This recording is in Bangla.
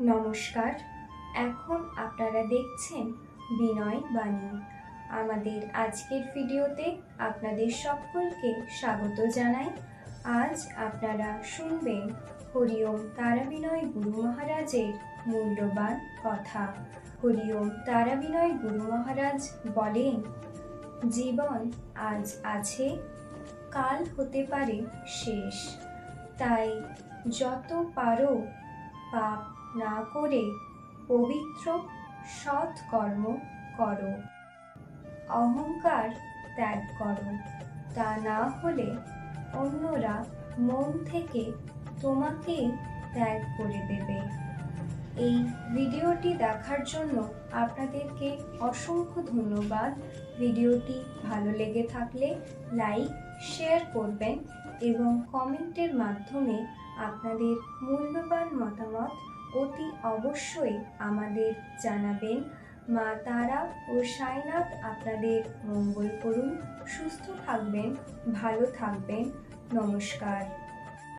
নমস্কার। এখন আপনারা দেখছেন বিনয় বাণী। আমাদের আজকের ভিডিওতে আপনাদের সকলকে স্বাগত জানাই। আজ আপনারা শুনবেন হরিওম তারাবিনয় গুরু মহারাজের মূল্যবান কথা। হরিওম তারাবিনয় গুরু মহারাজ বলেন, জীবন আজ আছে, কাল হতে পারে শেষ। তাই যত পারো পাপ না করে পবিত্র সৎ কর্ম করো, অহংকার ত্যাগ করো। তা না হলে অন্যরা মন থেকে তোমাকেই ত্যাগ করে দেবে। এই ভিডিওটি দেখার জন্য আপনাদেরকে অসংখ্য ধন্যবাদ। ভিডিওটি ভালো লেগে থাকলে লাইক, শেয়ার করবেন এবং কমেন্টের মাধ্যমে আপনাদের মূল্যবান মতামত অতি অবশ্যই আমাদের জানাবেন। মা তারা ও সাইনাথ আপনাদের মঙ্গল করুন। সুস্থ থাকবেন, ভালো থাকবেন। নমস্কার।